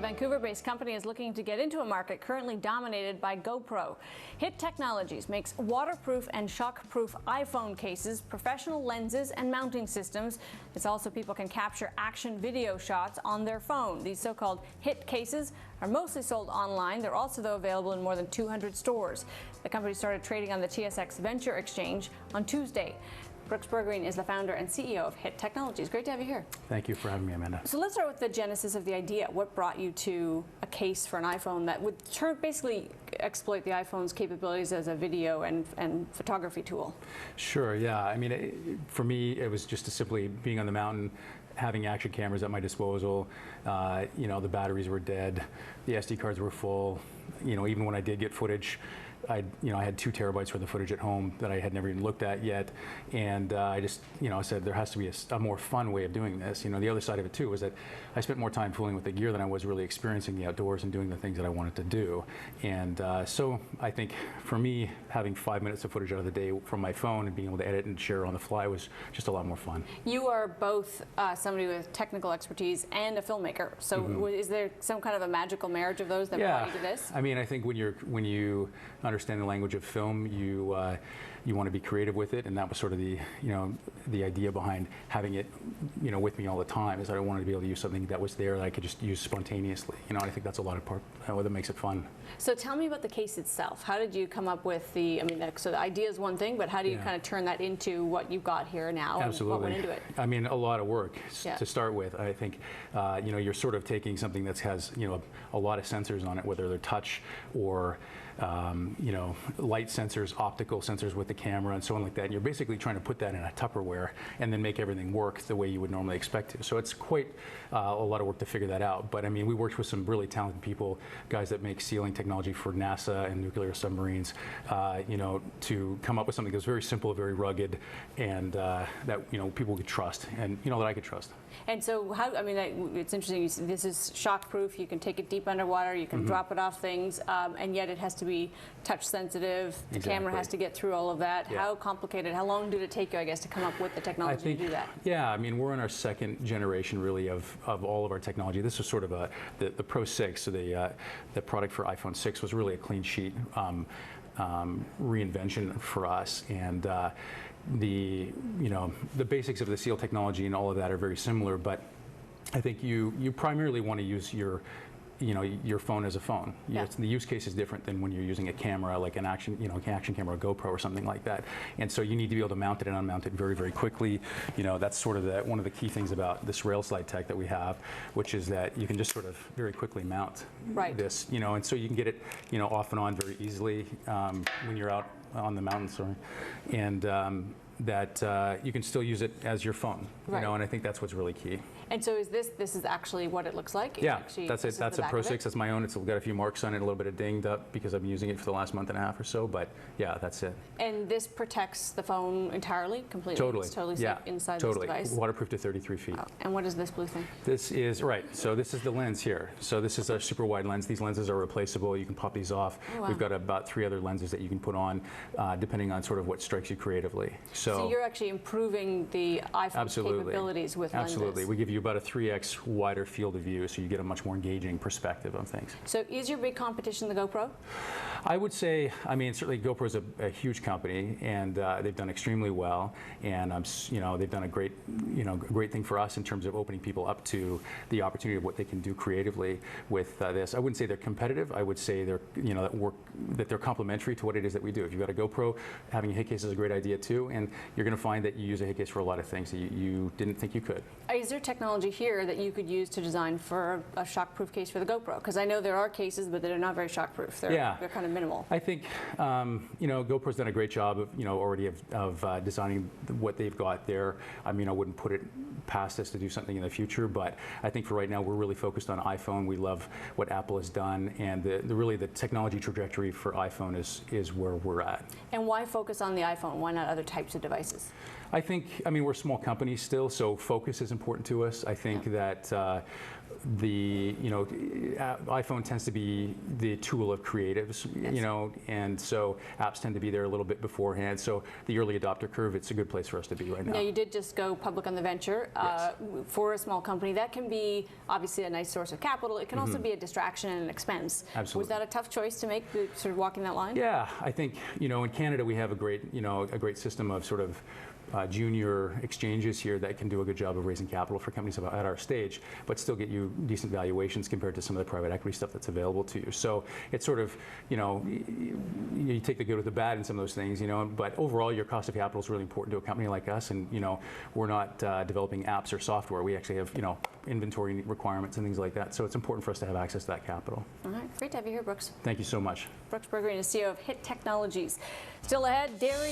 A Vancouver-based company is looking to get into a market currently dominated by GoPro. HIT Technologies makes waterproof and shockproof iPhone cases, professional lenses, and mounting systems. It's also people can capture action video shots on their phone. These so-called HIT cases are mostly sold online. They're also, though, available in more than 200 stores. The company started trading on the TSX Venture Exchange on Tuesday. Brooks Bergerine is the founder and CEO of HIT Technologies. Great to have you here. Thank you for having me, Amanda. So let's start with the genesis of the idea. What brought you to a case for an iPhone that would basically exploit the iPhone's capabilities as a video and photography tool? Sure, yeah. I mean, for me, it was just simply being on the mountain, having action cameras at my disposal. You know, the batteries were dead, the SD cards were full. You know, even when I did get footage, I had 2 terabytes worth of footage at home that I had never even looked at yet, and I just, I said there has to be a more fun way of doing this. The other side of it too was that I spent more time fooling with the gear than I was really experiencing the outdoors and doing the things that I wanted to do. And so I think for me, having 5 minutes of footage out of the day from my phone and being able to edit and share on the fly was just a lot more fun. You are both somebody with technical expertise and a filmmaker. So is there some kind of a magical marriage of those that brought you to this? I mean, I think when you understand the language of film, you want to be creative with it, and that was sort of the idea behind having it with me all the time, is that I wanted to be able to use something that was there that I could just use spontaneously. And I think that's a lot of part that makes it fun. So tell me about the case itself. How did you come up with so the idea is one thing, but how do you kind of turn that into what you've got here now? Absolutely. And what went into it? I mean, a lot of work to start with. I think you're sort of taking something that has a lot of sensors on it, whether they're touch or light sensors, optical sensors with the camera, and so on like that. And you're basically trying to put that in a Tupperware and then make everything work the way you would normally expect to. So it's quite a lot of work to figure that out. But I mean, we worked with some really talented people, guys that make sealing technology for NASA and nuclear submarines, to come up with something that was very simple, very rugged, and that people could trust, and that I could trust. And so it's interesting. This is shockproof. You can take it deep underwater. You can drop it off things, and yet it has to be touch sensitive. The camera has to get through all of that. Yeah. How complicated? How long did it take you, I guess, to come up with the technology to do that? Yeah, I mean, we're in our second generation, really, of all of our technology. This was sort of the Pro 6, so the product for iPhone 6 was really a clean sheet reinvention for us, and the basics of the seal technology and all of that are very similar, but I think you primarily want to use your phone as a phone. Yeah. The use case is different than when you're using a camera, like an action camera, a GoPro or something like that. And so you need to be able to mount it and unmount it very, very quickly. That's sort of one of the key things about this rail slide tech that we have, which is that you can just sort of very quickly mount this, and so you can get it, off and on very easily when you're out on the mountain, and that you can still use it as your phone, and I think that's what's really key. And so this is actually what it looks like? Yeah, that's it. That's a Pro 6. That's my own. It's got a few marks on it, a little bit of dinged up because I've been using it for the last month and a half or so, but yeah, that's it. And this protects the phone entirely, completely? Totally. It's totally safe inside this device? Waterproof to 33 feet. Wow. And what is this blue thing? This is, so this is the lens here. So this is our super wide lens. These lenses are replaceable. You can pop these off. Oh, wow. We've got about 3 other lenses that you can put on, depending on sort of what strikes you creatively. So you're actually improving the iPhone's capabilities with lenses. Absolutely. We give you about a 3x wider field of view, so you get a much more engaging perspective on things. So is your big competition the GoPro? I would say, certainly GoPro is a huge company, and they've done extremely well, and they've done a great thing for us in terms of opening people up to the opportunity of what they can do creatively with this. I wouldn't say they're competitive. I would say they're that they're complementary to what it is that we do. If you've got a GoPro, having a hit case is a great idea too, and you're going to find that you use a hit case for a lot of things that you didn't think you could. Is there technology here that you could use to design for a shockproof case for the GoPro? Because I know there are cases, but they're not very shockproof. They're kind of minimal. I think GoPro's done a great job of already of designing what they've got there. I wouldn't put it past us to do something in the future, but I think for right now we're really focused on iPhone. We love what Apple has done, and really the technology trajectory for iPhone is where we're at. And why focus on the iPhone? Why not other types of devices? I think, we're a small company still, so focus is important to us. I think that iPhone tends to be the tool of creatives, and so apps tend to be there a little bit beforehand. So the early adopter curve, it's a good place for us to be right now. Now, you did just go public on the venture. for a small company, that can be obviously a nice source of capital. It can also be a distraction and an expense. Absolutely. Was that a tough choice to make, sort of walking that line? Yeah, I think, in Canada we have a great system of sort of junior exchanges here that can do a good job of raising capital for companies at our stage, but still get you decent valuations compared to some of the private equity stuff that's available to you. So it's sort of, you take the good with the bad in some of those things, but overall your cost of capital is really important to a company like us, and we're not developing apps or software. We actually have inventory requirements and things like that. So it's important for us to have access to that capital. All right, great to have you here, Brooks. Thank you so much. Brooks Bergerine is CEO of HIT Technologies. Still ahead, dairy